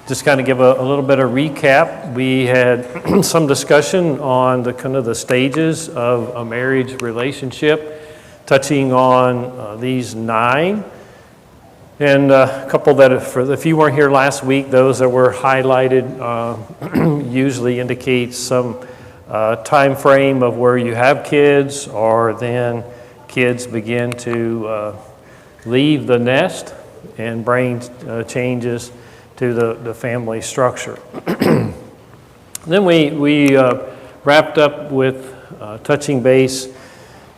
just kind of give a little bit of recap. We had some discussion on the kind of the stages of a marriage relationship, touching on these 9. And a couple that, if you weren't here last week, those that were highlighted usually indicate some time frame of where you have kids, or then kids begin to leave the nest and bring changes to the family structure. Then we wrapped up with touching base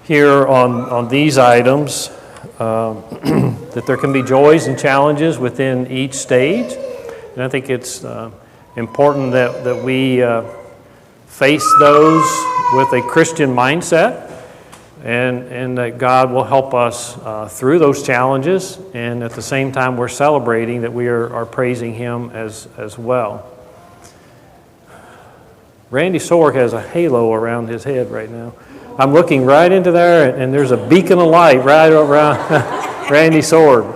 here on these items, that there can be joys and challenges within each stage. And I think it's important that we face those with a Christian mindset, and that God will help us through those challenges, and at the same time we're celebrating that we are praising Him as well. Randy Sorg has a halo around his head right now. I'm looking right into there, and there's a beacon of light right around Randy Sorg.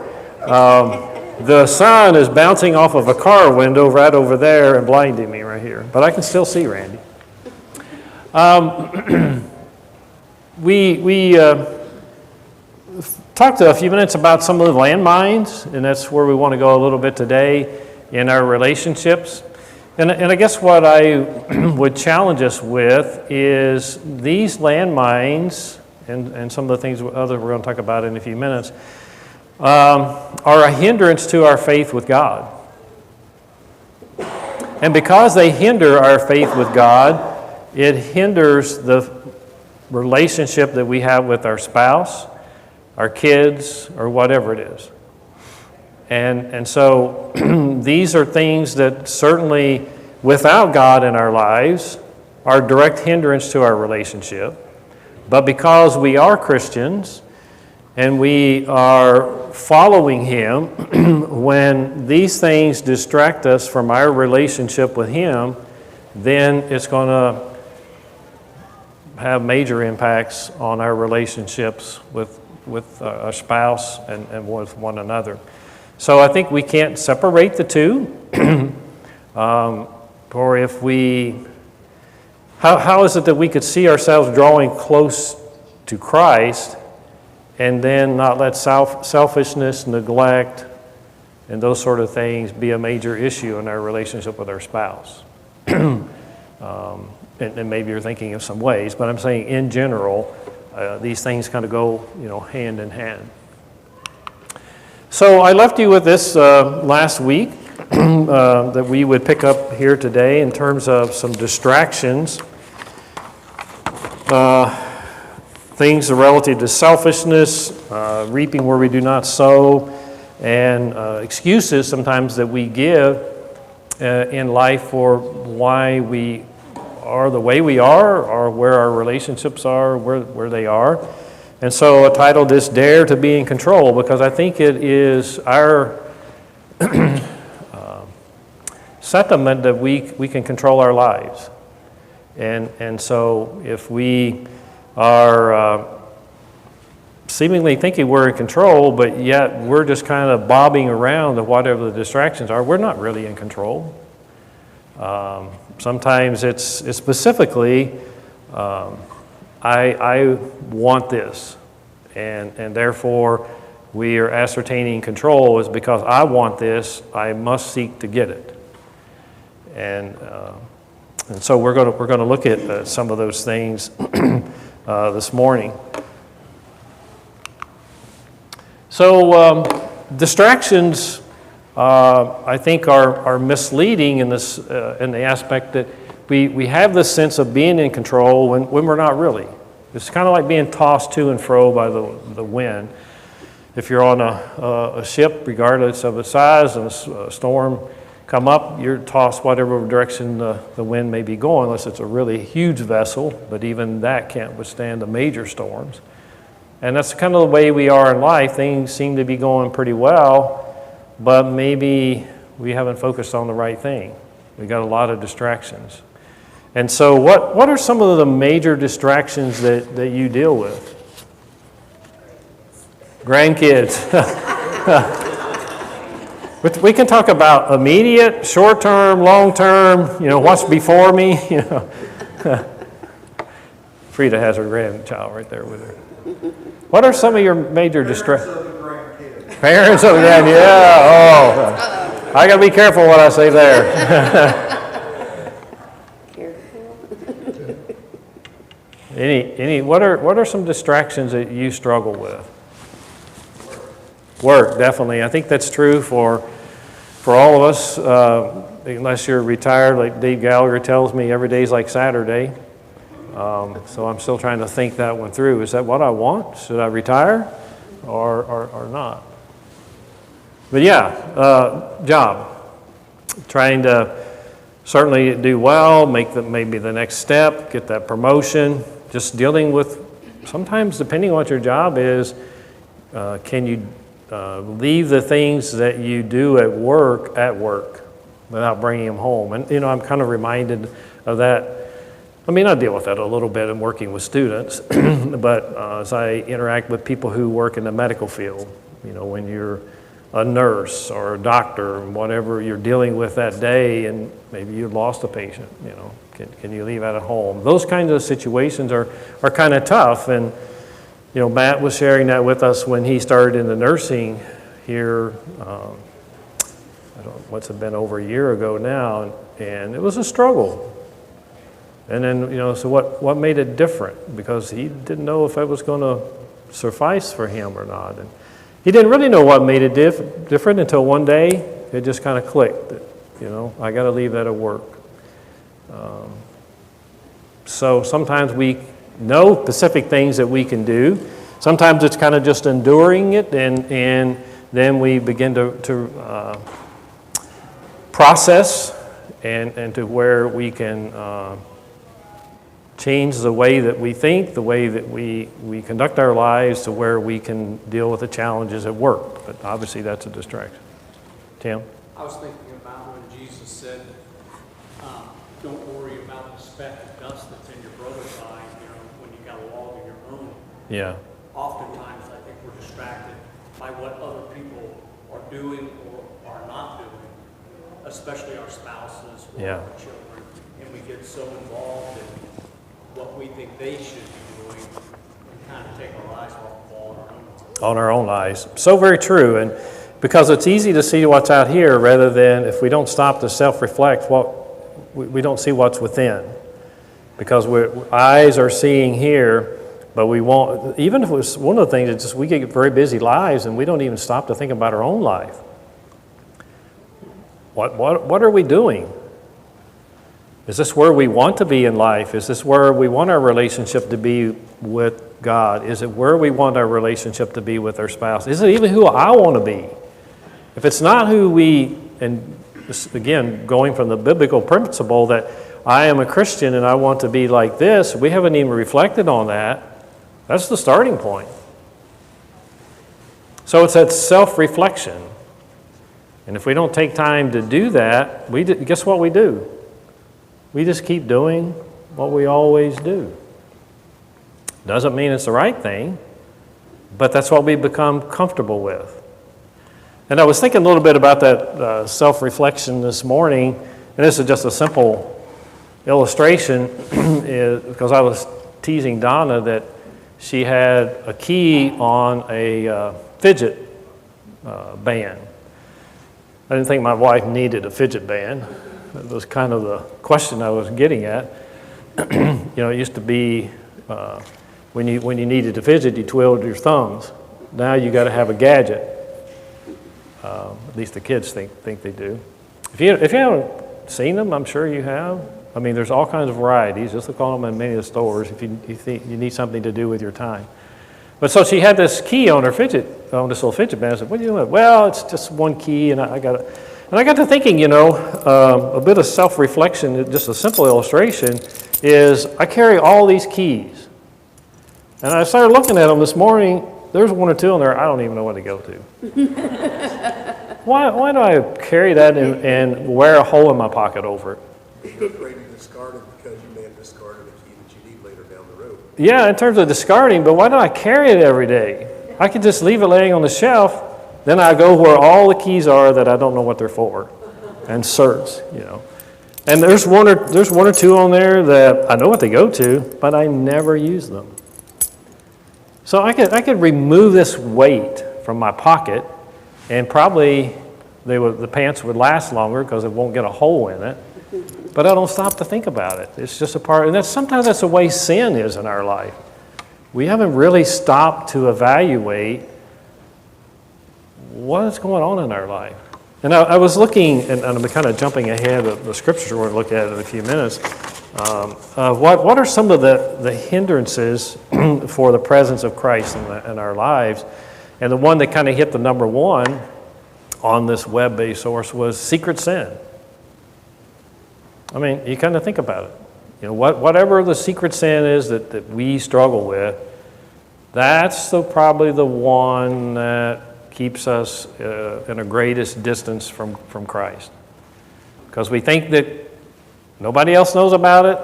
The sun is bouncing off of a car window right over there and blinding me right here, but I can still see Randy. We talked a few minutes about some of the landmines, and that's where we want to go a little bit today in our relationships. And I guess what I would challenge us with is these landmines, and some of the things other we're going to talk about in a few minutes, are a hindrance to our faith with God. And because they hinder our faith with God, it hinders the relationship that we have with our spouse, our kids, or whatever it is. And so these are things that certainly, without God in our lives, are a direct hindrance to our relationship. But because we are Christians and we are following Him, when these things distract us from our relationship with Him, then it's going to have major impacts on our relationships with our spouse and with one another. So I think we can't separate the two. Or if we, how is it that we could see ourselves drawing close to Christ and then not let selfishness, neglect, and those sort of things be a major issue in our relationship with our spouse? And maybe you're thinking of some ways, but I'm saying in general, these things kind of go, hand in hand. So I left you with this last week that we would pick up here today in terms of some distractions, things relative to selfishness, reaping where we do not sow, and excuses sometimes that we give in life for why we are the way we are, or where our relationships are, where they are. And so I titled this Dare to Be in Control, because I think it is our sentiment that we can control our lives. And so if we are seemingly thinking we're in control, but yet we're just kind of bobbing around to whatever the distractions are, we're not really in control. Sometimes it's specifically, I want this, and therefore we are ascertaining control is because I want this, I must seek to get it. And so we're going to look at some of those things this morning. So distractions, I think, are misleading in this in the aspect that we have this sense of being in control when we're not really. It's kind of like being tossed to and fro by the wind. If you're on a ship, regardless of its size, and a storm come up, you're tossed whatever direction the wind may be going, unless it's a really huge vessel, but even that can't withstand the major storms. And that's kind of the way we are in life. Things seem to be going pretty well, but maybe we haven't focused on the right thing. We got a lot of distractions. And so what are some of the major distractions that you deal with? Grandkids. But we can talk about immediate, short-term, long-term, what's before me, Frida has her grandchild right there with her. What are some of your major distractions? Parents of the grandkids, yeah, oh. I got to be careful what I say there. What are some distractions that you struggle with? Work, definitely. I think that's true for all of us, unless you're retired, like Dave Gallagher tells me, every day's like Saturday. So I'm still trying to think that one through. Is that what I want? Should I retire or not? But yeah, job. Trying to certainly do well, make maybe the next step, get that promotion. Just dealing with, sometimes depending on what your job is, can you leave the things that you do at work without bringing them home? And I'm kind of reminded of that. I mean, I deal with that a little bit in working with students, but as I interact with people who work in the medical field, when you're a nurse or a doctor, whatever you're dealing with that day, and maybe you lost a patient, can you leave that at home? Those kinds of situations are kind of tough, and Matt was sharing that with us when he started in the nursing here, what's it been, over a year ago now, and it was a struggle. And then, so what made it different? Because he didn't know if it was going to suffice for him or not. And he didn't really know what made it different until one day it just kind of clicked. I got to leave that at work. So sometimes we know specific things that we can do. Sometimes it's kind of just enduring it, and then we begin to process and to where we can change the way that we think, the way that we conduct our lives, to where we can deal with the challenges at work. But obviously that's a distraction. Tim? I was thinking about when Jesus said, don't worry about the speck of dust that's in your brother's eye, when you got a log in your own. Yeah. Oftentimes I think we're distracted by what other people are doing or are not doing, especially our spouses or our children. And we get so involved in what we think they should be doing and kind of take our eyes off the ball on our own lives. So very true. And because it's easy to see what's out here rather than, if we don't stop to self-reflect, we don't see what's within. Because eyes are seeing here, but we won't, even if it was one of the things, it's just we get very busy lives and we don't even stop to think about our own life. What are we doing? Is this where we want to be in life? Is this where we want our relationship to be with God? Is it where we want our relationship to be with our spouse? Is it even who I want to be? If it's not who and this, again, going from the biblical principle that I am a Christian and I want to be like this, we haven't even reflected on that. That's the starting point. So it's that self-reflection. And if we don't take time to do that, guess what we do? We just keep doing what we always do. Doesn't mean it's the right thing, but that's what we become comfortable with. And I was thinking a little bit about that self-reflection this morning, and this is just a simple illustration, because I was teasing Donna that she had a key on a fidget band. I didn't think my wife needed a fidget band. That was kind of the question I was getting at. It used to be when you needed to fidget, you twirled your thumbs. Now you got to have a gadget. At least the kids think they do. If you haven't seen them, I'm sure you have. I mean, there's all kinds of varieties. Just look on them in many of the stores if you think you need something to do with your time. But so she had this key on her on this little fidget band. I said, "What are you doing?" "Well, it's just one key, and I got to thinking, a bit of self-reflection, just a simple illustration, is I carry all these keys. And I started looking at them this morning. There's one or two in there I don't even know where to go to. Why do I carry that and wear a hole in my pocket over it? You're afraid to discard it because you may have discarded a key that you need later down the road. Yeah, in terms of discarding, but why do I carry it every day? I could just leave it laying on the shelf. Then I go where all the keys are that I don't know what they're for and search, you know. And there's one or two on there that I know what they go to, but I never use them. So I could remove this weight from my pocket, and probably the pants would last longer because it won't get a hole in it. But I don't stop to think about it. It's just a part, and sometimes that's the way sin is in our life. We haven't really stopped to evaluate what is going on in our life. And I was looking, and I'm kind of jumping ahead of the scriptures we're going to look at in a few minutes. What are some of the hindrances for the presence of Christ in our lives? And the one that kind of hit the number one on this web-based source was secret sin. I mean, you kind of think about it. You know, whatever the secret sin is that we struggle with, that's probably the one that keeps us in a greatest distance from Christ. Because we think that nobody else knows about it,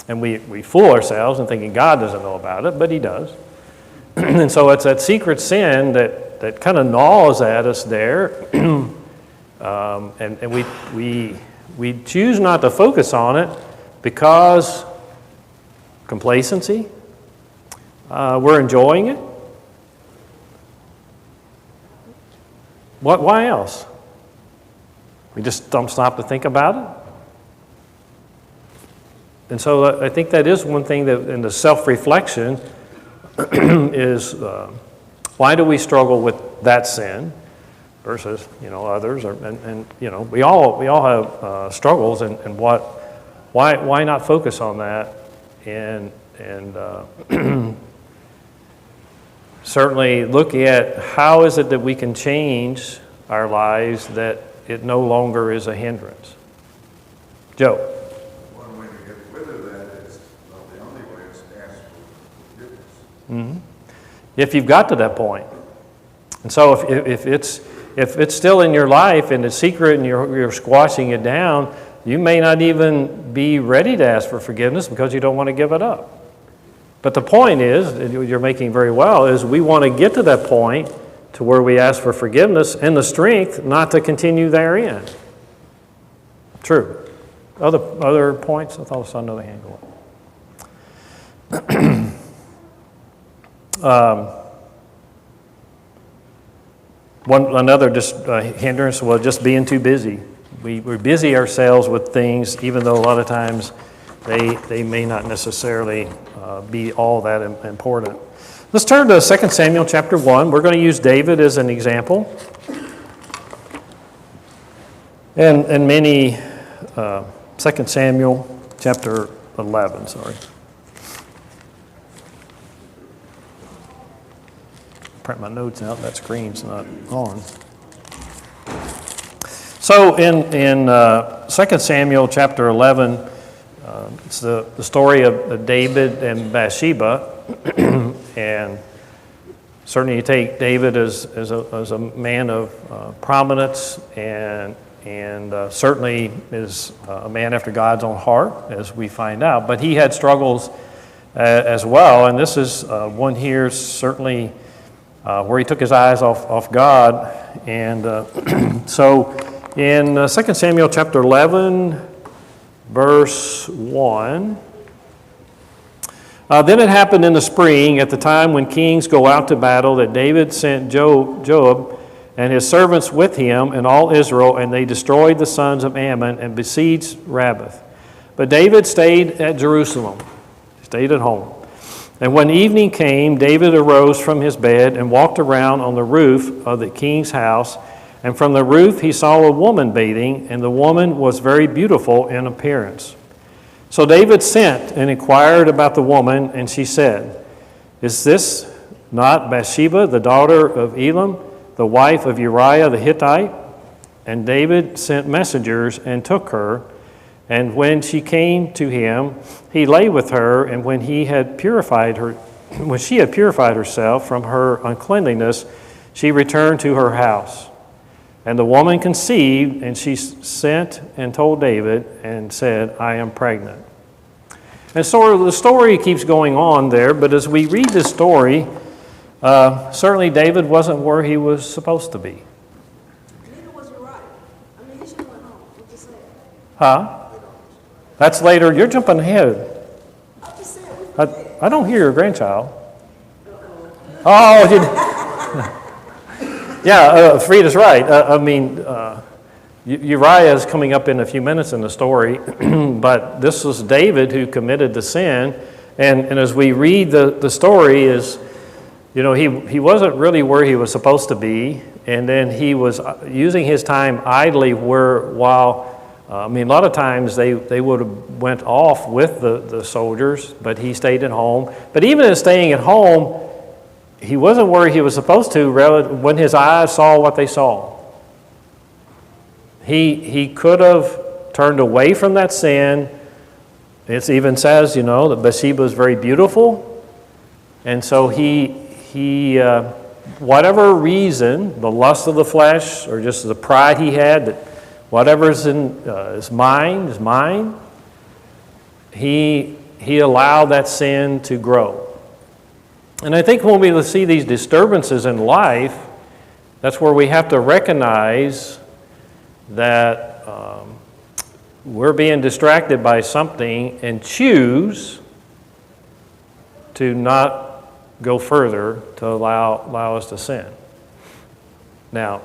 and we fool ourselves in thinking God doesn't know about it, but he does. And so it's that secret sin that kind of gnaws at us there, and we choose not to focus on it because complacency, we're enjoying it. Why else? We just don't stop to think about it. And so I think that is one thing that in the self-reflection is why do we struggle with that sin versus others, and we all have struggles, and why not focus on that and certainly look at how is it that we can change our lives that it no longer is a hindrance. Joe. One way to get rid of that is, well, the only way is to ask for forgiveness. Mm-hmm. If you've got to that point. And so if it's still in your life and it's secret and you're squashing it down, you may not even be ready to ask for forgiveness because you don't want to give it up. But the point is, and you're making very well, is we want to get to that point to where we ask for forgiveness and the strength not to continue therein. True. Other points? I thought I saw another hand go up. Another hindrance was just being too busy. We're busy ourselves with things, even though a lot of times they may not necessarily be all that important. Let's turn to 2 Samuel chapter 1. We're going to use David as an example. And many, 2 Samuel chapter 11, sorry. Print my notes out, that screen's not on. So in 2 Samuel chapter 11, it's the story of David and Bathsheba, and certainly you take David as a man of prominence, and certainly is a man after God's own heart, as we find out. But he had struggles as well, and this is one here certainly where he took his eyes off God. And so in 2 Samuel chapter 11, verse 1, then it happened in the spring, at the time when kings go out to battle, that David sent Joab and his servants with him and all Israel, and they destroyed the sons of Ammon and besieged Rabbah. But David stayed at Jerusalem, stayed at home. And when evening came, David arose from his bed and walked around on the roof of the king's house. And from the roof he saw a woman bathing, and the woman was very beautiful in appearance. So David sent and inquired about the woman, and she said, "Is this not Bathsheba, the daughter of Elam, the wife of Uriah the Hittite?" And David sent messengers and took her. And when she came to him, he lay with her, and when she had purified herself from her uncleanliness, she returned to her house. And the woman conceived, and she sent and told David and said, "I am pregnant." And so the story keeps going on there, but as we read this story, Certainly David wasn't where he was supposed to be. Neither was Uriah. I mean, he should have went home. What you saying? Huh? That's later. You're jumping ahead. I'm just saying, we forget. I don't hear your grandchild. Oh, yeah, Frida's right. Uriah is coming up in a few minutes in the story, but this was David who committed the sin. And as we read the story is, he wasn't really where he was supposed to be, and then he was using his time idly a lot of times they would have went off with the soldiers, but he stayed at home. But even in staying at home, he wasn't where he was supposed to when his eyes saw what they saw. He could have turned away from that sin. It even says, that Bathsheba was very beautiful. And so he whatever reason, the lust of the flesh or just the pride he had, that whatever's in his mind is mine, he allowed that sin to grow. And I think when we see these disturbances in life, that's where we have to recognize that we're being distracted by something and choose to not go further to allow us to sin. Now,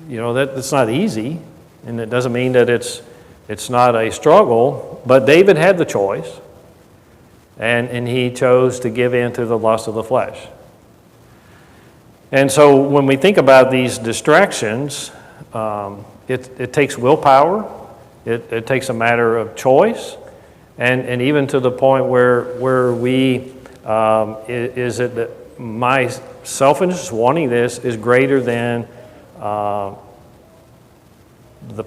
that's not easy, and it doesn't mean that it's not a struggle, but David had the choice. And he chose to give in to the lust of the flesh. And so when we think about these distractions, it takes willpower. It takes a matter of choice. And even to the point where we, is it that my selfishness wanting this is greater than the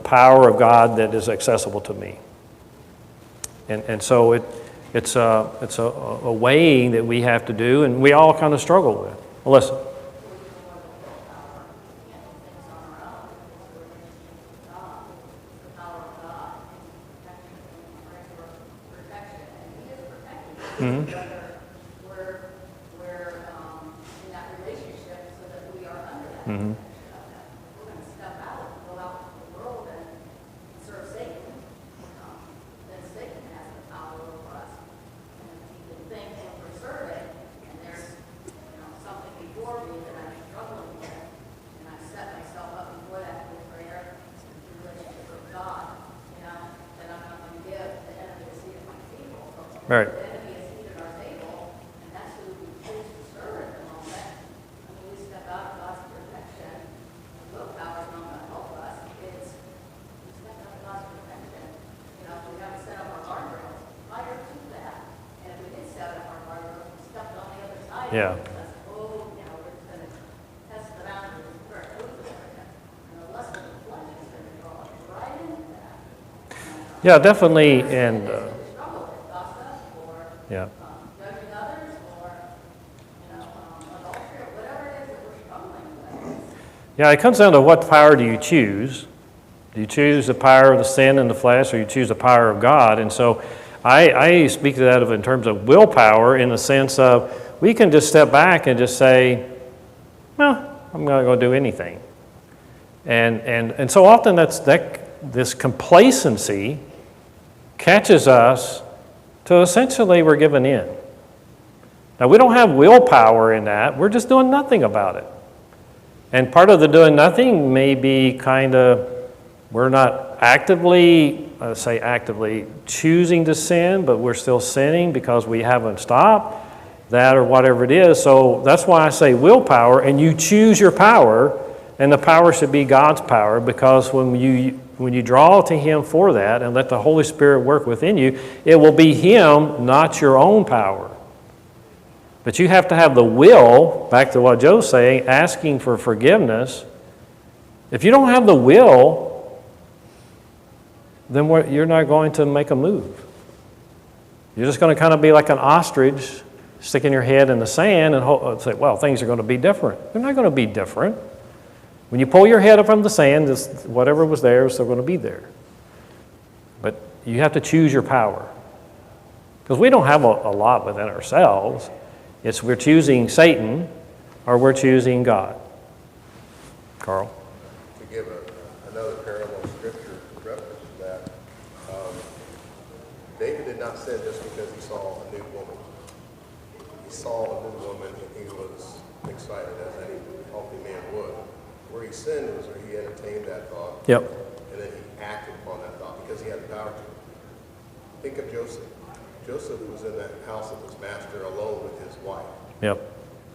power of God that is accessible to me. And so it's a weighing that we have to do, and we all kind of struggle with. Melissa. Mm-hmm. We're in that relationship so that we are under that. Mm-hmm. We're going to step out and go out into the world and serve Satan. Then Satan has the power over us. And if you can think what we're serving, and there's something before me that I'm struggling with, and I set myself up before that with prayer, relationship with God, then I'm not going to give the enemy a seat at my table. Right. The enemy is seated at our table, and that's who we choose to serve at the moment. I mean, we step out of God's protection. Willpower is not going to help us. It's we step out of God's protection. We haven't set up our guardrails prior to that. And if we did set up our guardrails, we stepped on the other side. Yeah. We're just going to test the boundaries of our food. And the lust of the flesh is going to draw us right into that. Yeah, definitely. And Struggle with gossip or yeah. judging others or, adultery or whatever it is that we're struggling with. Yeah, it comes down to what power do you choose? Do you choose the power of the sin and the flesh, or you choose the power of God? And so I speak to that in terms of willpower, in the sense of we can just step back and just say, well, I'm not going to do anything. And so often this complacency catches us to essentially we're giving in. Now, we don't have willpower in that. We're just doing nothing about it. And part of the doing nothing may be we're not actively choosing to sin, but we're still sinning because we haven't stopped that or whatever it is. So that's why I say willpower, and you choose your power, and the power should be God's power, because when you draw to Him for that and let the Holy Spirit work within you, it will be Him, not your own power. But you have to have the will, back to what Joe's saying, asking for forgiveness. If you don't have the will, then you're not going to make a move. You're just going to kind of be like an ostrich, sticking your head in the sand and say, well, things are going to be different. They're not going to be different. When you pull your head up from the sand, whatever was there is still going to be there. But you have to choose your power. Because we don't have a lot within ourselves. We're choosing Satan or we're choosing God. Carl? To give another parallel scripture reference to that, David did not sin just because he saw a new woman. He saw a new woman and he was excited, as any healthy man would. Where he sinned was where he entertained that thought. Yep. And then he acted upon that thought because he had the power to. Think of Joseph. Joseph was in that house of his master alone with his wife. Yep.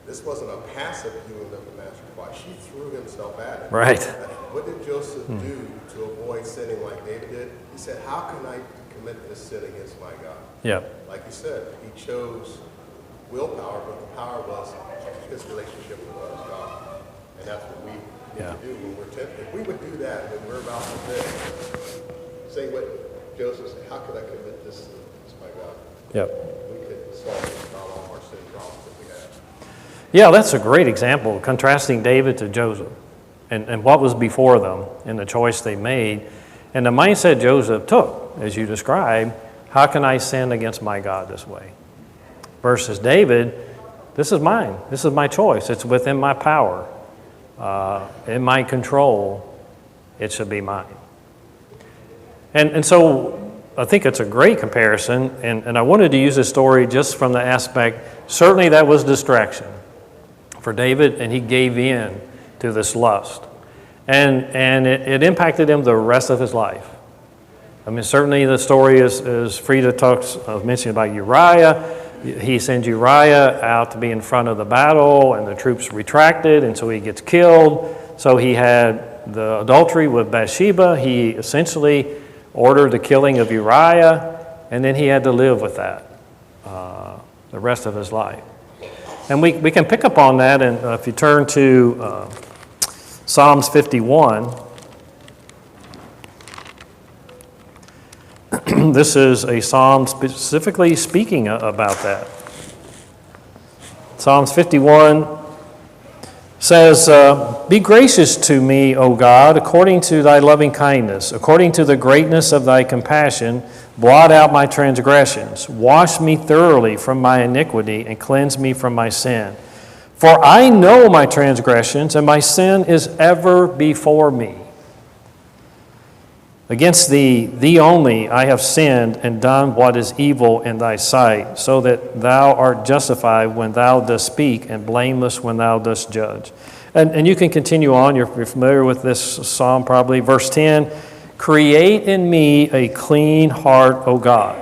This wasn't a passive viewing of the master's wife. She threw himself at it. Right. What did Joseph do to avoid sinning like David did? He said, how can I commit this sin against my God? Yep. Like you said, he chose willpower, but the power was his relationship with God. And that's what we need to do when we're tempted. If we would do that when we're about to sin, say what Joseph said, how could I commit this against my God? Yep. We could solve all of our sin problems that we have. Yeah, that's a great example, contrasting David to Joseph and what was before them and the choice they made. And the mindset Joseph took, as you described, how can I sin against my God this way? Versus David, this is mine. This is my choice. It's within my power, in my control. It should be mine. And so I think it's a great comparison, and I wanted to use this story just from the aspect, certainly that was distraction for David, and he gave in to this lust. And it impacted him the rest of his life. I mean, certainly the story is Frida talks, mentioned about Uriah. He sends Uriah out to be in front of the battle, and the troops retracted, and so he gets killed. So he had the adultery with Bathsheba. He essentially ordered the killing of Uriah, and then he had to live with that the rest of his life. And we can pick up on that, and if you turn to Psalms 51, this is a psalm specifically speaking about that. Psalms 51 says, be gracious to me, O God, according to thy loving kindness, according to the greatness of thy compassion, blot out my transgressions. Wash me thoroughly from my iniquity and cleanse me from my sin. For I know my transgressions, and my sin is ever before me. Against thee only, I have sinned and done what is evil in thy sight, so that thou art justified when thou dost speak, and blameless when thou dost judge. And you can continue on. You're familiar with this psalm probably. Verse 10, create in me a clean heart, O God.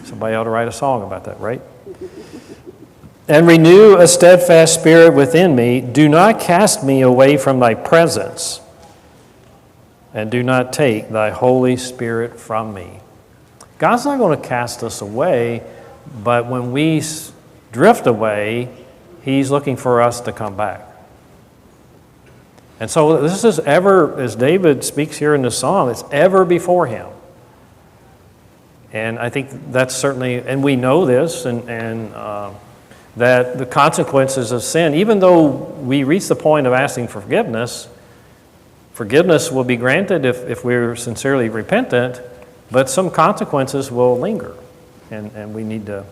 Somebody ought to write a song about that, right? And renew a steadfast spirit within me. Do not cast me away from thy presence, and do not take thy Holy Spirit from me. God's not going to cast us away, but when we drift away, he's looking for us to come back. And so this is ever, as David speaks here in the song, it's ever before him. And I think that's certainly, and we know this, and that the consequences of sin, even though we reach the point of asking for forgiveness, forgiveness will be granted if we're sincerely repentant, but some consequences will linger, and we need to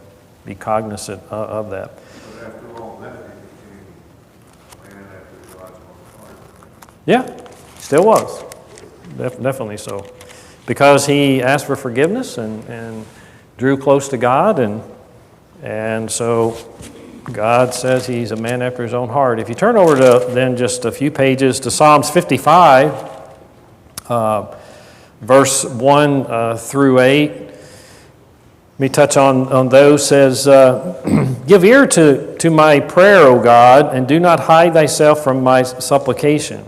be cognizant of that. But after all that, he became man after God's own heart. Yeah, still was. Definitely so. Because he asked for forgiveness and drew close to God, and so God says he's a man after his own heart. If you turn over to then just a few pages to Psalms 55, verse 1 through 8, let me touch on those. Says, give ear to my prayer, O God, and do not hide thyself from my supplication.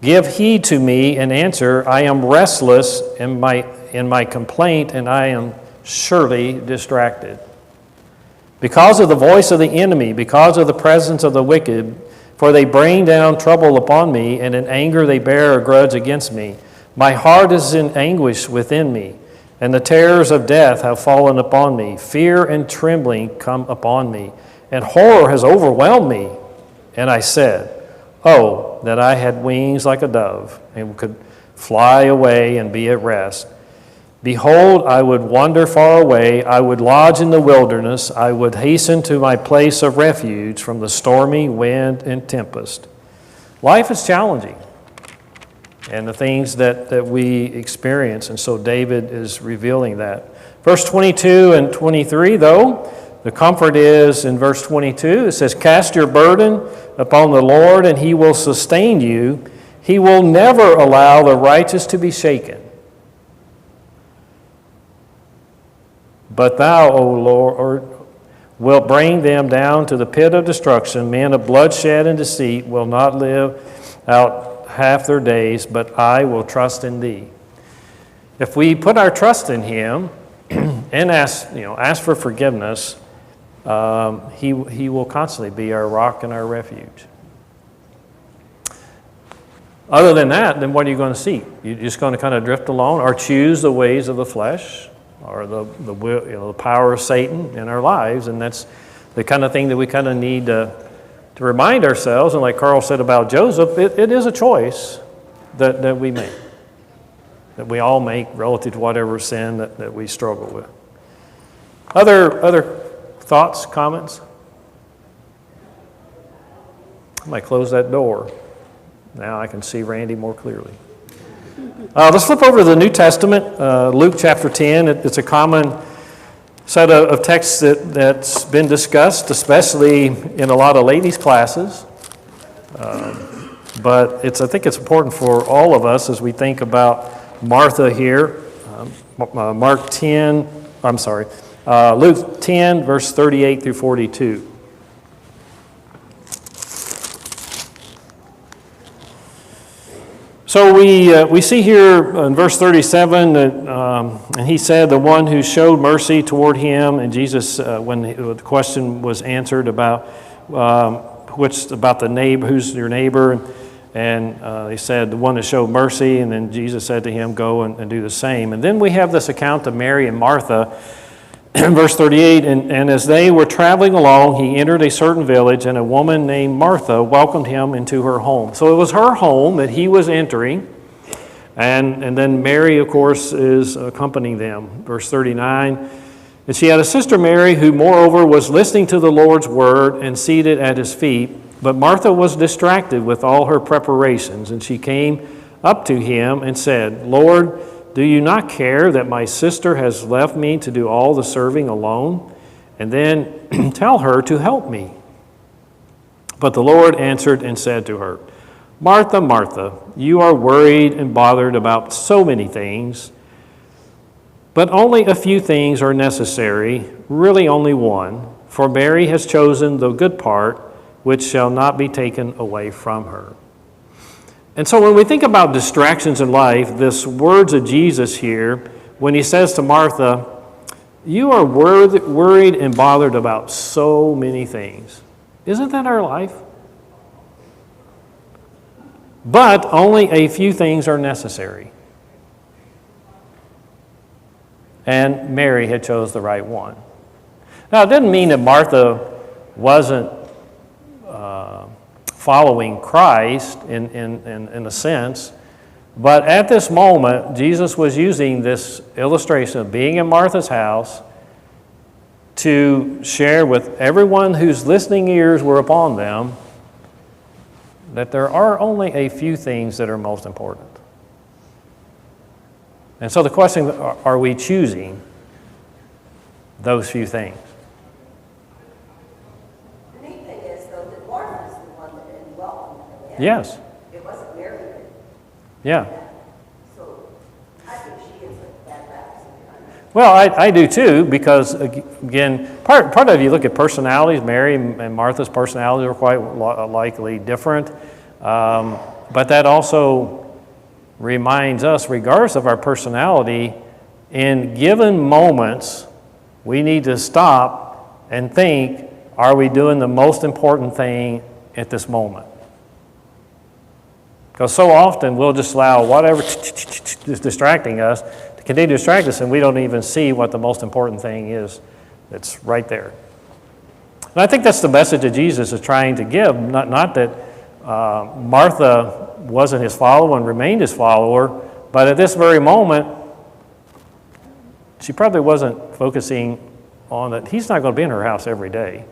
Give heed to me and answer. I am restless in my complaint, and I am surely distracted. Because of the voice of the enemy, because of the presence of the wicked, for they bring down trouble upon me, and in anger they bear a grudge against me. My heart is in anguish within me, and the terrors of death have fallen upon me. Fear and trembling come upon me, and horror has overwhelmed me. And I said, oh, that I had wings like a dove, and could fly away and be at rest. Behold, I would wander far away. I would lodge in the wilderness. I would hasten to my place of refuge from the stormy wind and tempest. Life is challenging, and the things that we experience, and so David is revealing that. Verse 22 and 23, though, the comfort is in verse 22. It says, cast your burden upon the Lord, and he will sustain you. He will never allow the righteous to be shaken. But thou, O Lord, wilt bring them down to the pit of destruction. Men of bloodshed and deceit will not live out half their days, but I will trust in thee. If we put our trust in him and ask for forgiveness, he will constantly be our rock and our refuge. Other than that, then what are you going to seek? You're just going to kind of drift along or choose the ways of the flesh or the power of Satan in our lives, and that's the kind of thing that we kind of need to remind ourselves. And like Carl said about Joseph, it is a choice that we make, that we all make relative to whatever sin that we struggle with. Other thoughts, comments? I might close that door. Now I can see Randy more clearly. Let's flip over to the New Testament, Luke chapter 10. It's a common set of texts that's been discussed, especially in a lot of ladies' classes. But I think it's important for all of us as we think about Martha here. Luke 10, verse 38 through 42. So we see here in verse 37 that, and he said, the one who showed mercy toward him, and Jesus, when the question was answered about about the neighbor, who's your neighbor, and he said, the one that showed mercy, and then Jesus said to him, go and do the same. And then we have this account of Mary and Martha, verse 38, and as they were traveling along, he entered a certain village, and a woman named Martha welcomed him into her home. So it was her home that he was entering, and then Mary, of course, is accompanying them. Verse 39, and she had a sister Mary, who moreover was listening to the Lord's word and seated at his feet. But Martha was distracted with all her preparations, and she came up to him and said, Lord, do you not care that my sister has left me to do all the serving alone? And then tell her to help me. But the Lord answered and said to her, Martha, Martha, you are worried and bothered about so many things, but only a few things are necessary, really only one. For Mary has chosen the good part, which shall not be taken away from her. And so when we think about distractions in life, this words of Jesus here, when he says to Martha, you are worried and bothered about so many things. Isn't that our life? But only a few things are necessary. And Mary had chose the right one. Now, it didn't mean that Martha wasn't following Christ in a sense, but at this moment, Jesus was using this illustration of being in Martha's house to share with everyone whose listening ears were upon them that there are only a few things that are most important. And so the question, are we choosing those few things? The neat thing is, though, that Martha is the one that didn't welcome him in. Yes. It wasn't Mary that did. Yeah. So I think she is a bad rap sometimes. Well, I do too, because again, part of it, you look at personalities. Mary and Martha's personalities are quite likely different, but that also reminds us, regardless of our personality, in given moments, we need to stop and think, are we doing the most important thing at this moment? Because so often we'll just allow whatever is distracting us to continue to distract us, and we don't even see what the most important thing is that's right there. And I think that's the message that Jesus is trying to give, not that Martha wasn't his follower and remained his follower, but at this very moment, she probably wasn't focusing on that he's not going to be in her house every day.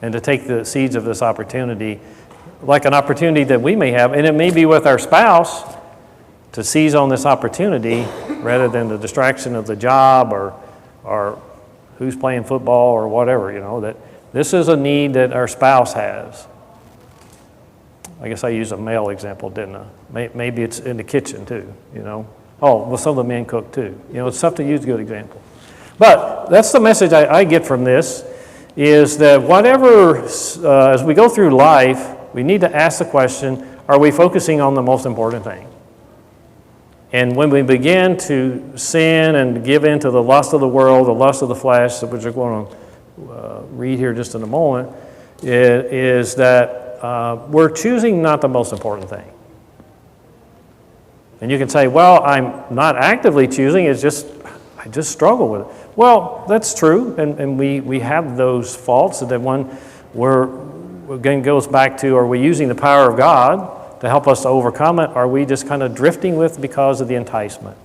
And to take the seeds of this opportunity, like an opportunity that we may have, and it may be with our spouse, to seize on this opportunity rather than the distraction of the job or who's playing football or whatever, that this is a need that our spouse has. I guess I used a male example, didn't I? Maybe it's in the kitchen too, Oh, well, some of the men cook too. It's tough to use a good example. But that's the message I get from this, is that whatever, as we go through life, we need to ask the question, are we focusing on the most important thing? And when we begin to sin and give in to the lust of the world, the lust of the flesh, which we're going to read here just in a moment, is that we're choosing not the most important thing. And you can say, well, I'm not actively choosing, I just struggle with it. Well, that's true, and we have those faults, and then again goes back to, are we using the power of God to help us to overcome it? Are we just kind of drifting with because of the enticement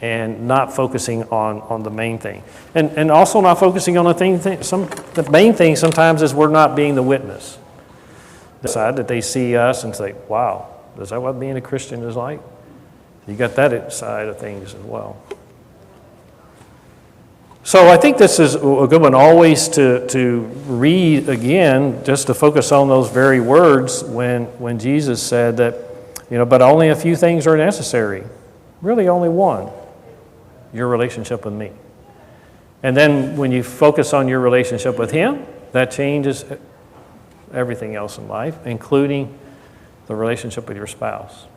and not focusing on the main thing? And also not focusing on the main thing sometimes is we're not being the witness. Decide that they see us and say, wow, is that what being a Christian is like? You got that side of things as well. So I think this is a good one always to read again, just to focus on those very words when Jesus said that, but only a few things are necessary. Really only one, your relationship with me. And then when you focus on your relationship with Him, that changes everything else in life, including the relationship with your spouse.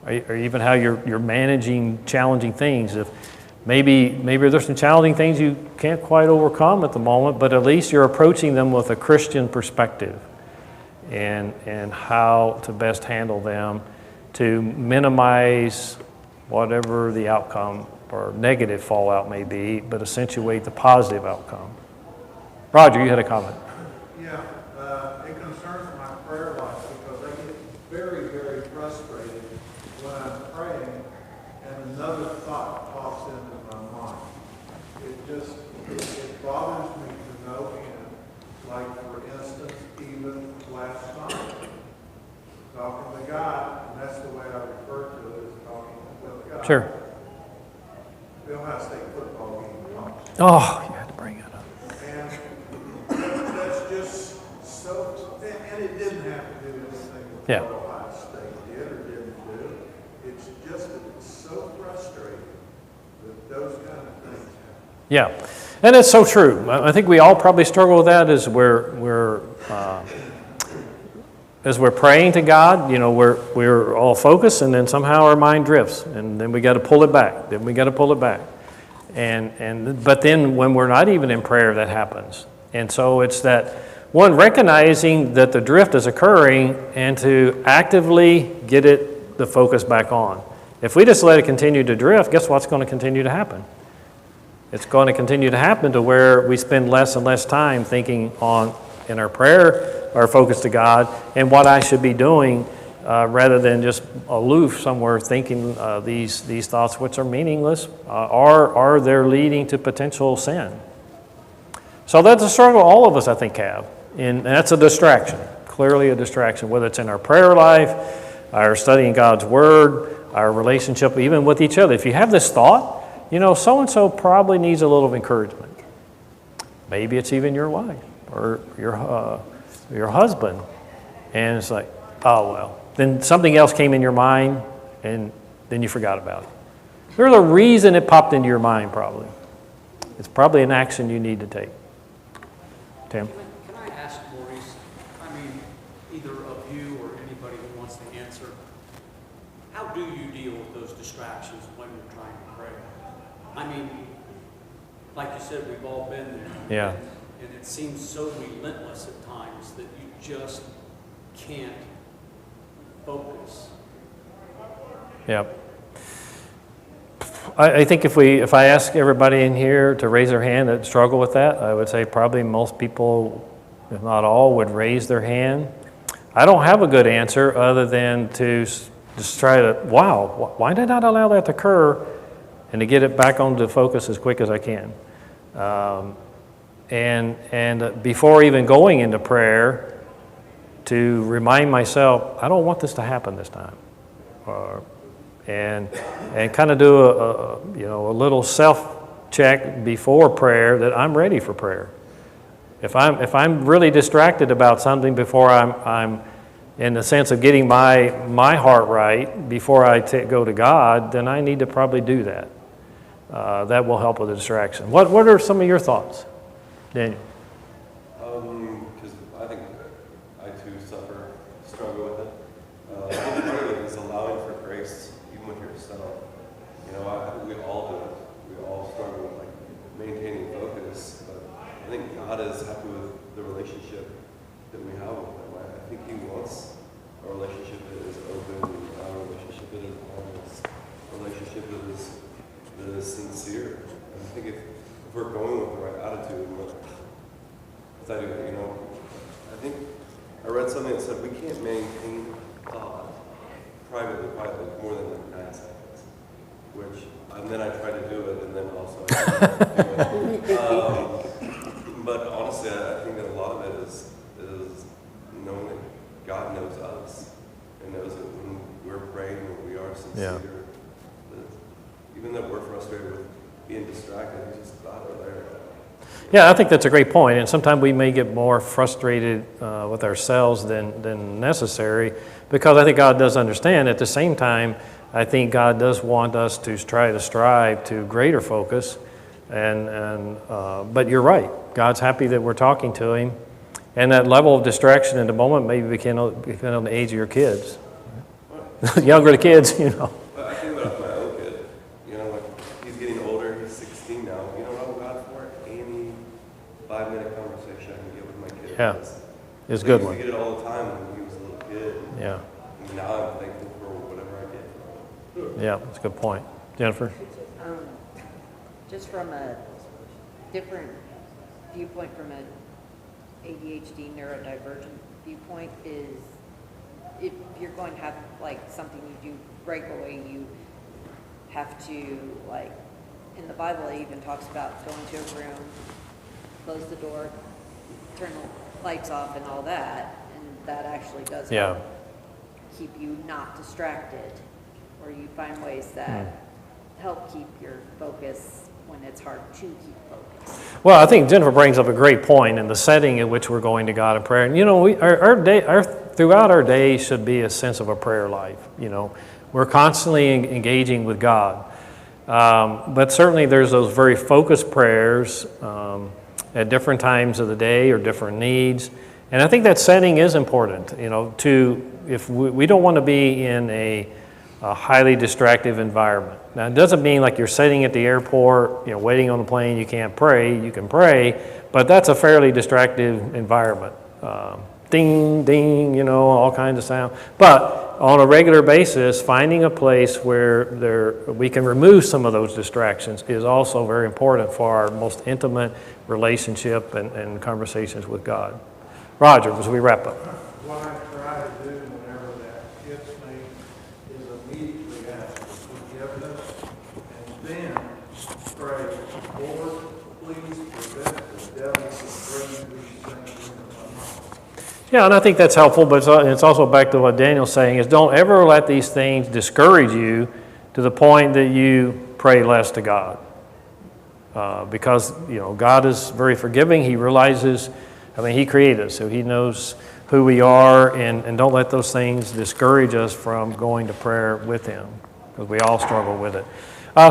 Or even how you're managing challenging things. If maybe there's some challenging things you can't quite overcome at the moment, but at least you're approaching them with a Christian perspective and how to best handle them to minimize whatever the outcome or negative fallout may be, but accentuate the positive outcome. Roger, you had a comment. Yeah, it concerns my prayer life because I get very, very frustrated when I'm praying and another thought pops into my mind. It bothers me to no end. Like, for instance, even last night, talking to God, and that's the way I refer to it, is talking with God. Sure. The Ohio State football game comes. Oh, you had to bring it up. And that's just so, and it didn't have to do anything with Yeah. what Ohio State did or didn't do. It's just that it's so frustrating that those kind of things happen. Yeah, and it's so true. I think we all probably struggle with that as we're praying to God. We're all focused, and then somehow our mind drifts, and then we got to pull it back. But then when we're not even in prayer, that happens. And so it's that one, recognizing that the drift is occurring and to actively get the focus back on. If we just let it continue to drift, guess what's going to continue to happen? It's going to continue to happen to where we spend less and less time thinking in our prayer, our focus to God, and what I should be doing rather than just aloof somewhere thinking these thoughts which are meaningless, are they leading to potential sin. So that's a struggle all of us, I think, have. And that's a distraction, clearly a distraction, whether it's in our prayer life, our studying God's Word, our relationship even with each other. If you have this thought, so-and-so probably needs a little encouragement. Maybe it's even your wife or your husband. And it's like, oh, well. Then something else came in your mind, and then you forgot about it. There's a reason it popped into your mind, probably. It's probably an action you need to take. Tim? Can I ask Maurice, either of you or anybody who wants to answer, how do you deal with those distractions when you're trying to pray? Like you said, we've all been there. Yeah. And it seems so relentless at times that you just can't focus. Yeah. I think if I ask everybody in here to raise their hand that struggle with that, I would say probably most people, if not all, would raise their hand. I don't have a good answer other than to just try to, wow, why did I not allow that to occur? And to get it back onto focus as quick as I can. And before even going into prayer, to remind myself, I don't want this to happen this time. And kind of do a little self-check before prayer that I'm ready for prayer. If I'm really distracted about something before I'm in the sense of getting my heart right before I go to God, then I need to probably do that. That will help with the distraction. What are some of your thoughts, Daniel? Because I think I too struggle with it. I think part of it is allowing for grace, even with yourself. We all do it. We all struggle with maintaining focus. But I think God is happy with the relationship that we have with Him. I think He wants a relationship that is open, a relationship that is honest, a relationship that is sincere. And I think if we're going with the right attitude, I think I read something that said we can't maintain God privately more than 9 seconds. And then I try to do it, and then also I do it. But honestly, I think that a lot of it is knowing that God knows us and knows that when we're praying, when we are sincere, that even though we're frustrated with being distracted, He's just God over there. Yeah, I think that's a great point. And sometimes we may get more frustrated with ourselves than necessary, because I think God does understand. At the same time, I think God does want us to try to strive to greater focus. But you're right. God's happy that we're talking to Him. And that level of distraction in the moment maybe depend on the age of your kids. Younger the kids, But I think about my own kid. He's getting older. He's 16 now. You know what I'm God for? Any 5-minute conversation I can get with my kid. Yeah, it's a good one. I used to get it all the time when he was a little kid. Yeah. And now I'm thankful for whatever I get from him. Yeah, that's a good point. Jennifer? Just from a different viewpoint, from an ADHD neurodivergent viewpoint, is if you're going to have something you do regularly, you have to in the Bible it even talks about going to a room, close the door, turn the lights off and all that, and that actually does help keep you not distracted, or you find ways that help keep your focus when it's hard to keep focus. Well, I think Jennifer brings up a great point in the setting in which we're going to God in prayer. And throughout our day should be a sense of a prayer life. We're constantly engaging with God. But certainly there's those very focused prayers at different times of the day or different needs. And I think that setting is important, if we don't want to be in a highly distractive environment. Now, it doesn't mean like you're sitting at the airport, waiting on the plane, you can't pray. You can pray, but that's a fairly distractive environment. Ding, ding, all kinds of sound. But on a regular basis, finding a place where we can remove some of those distractions is also very important for our most intimate relationship and conversations with God. Roger, as we wrap up. What I try to do whenever that hits me is immediately ask for forgiveness and then pray, Lord, please prevent the devil from bringing these things into my mind. Yeah, and I think that's helpful, but it's also back to what Daniel's saying, is don't ever let these things discourage you to the point that you pray less to God. Because, God is very forgiving. He realizes, He created us, so He knows who we are, and don't let those things discourage us from going to prayer with Him, because we all struggle with it.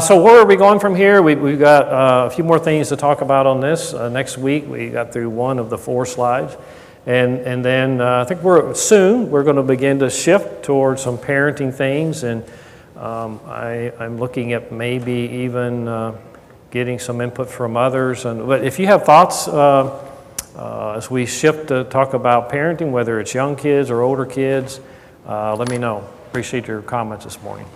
So where are we going from here? We've got a few more things to talk about on this. Next week, we got through one of the 4 slides. And then I think we're going to begin to shift towards some parenting things, and I'm looking at maybe even getting some input from others. But if you have thoughts as we shift to talk about parenting, whether it's young kids or older kids, let me know. Appreciate your comments this morning.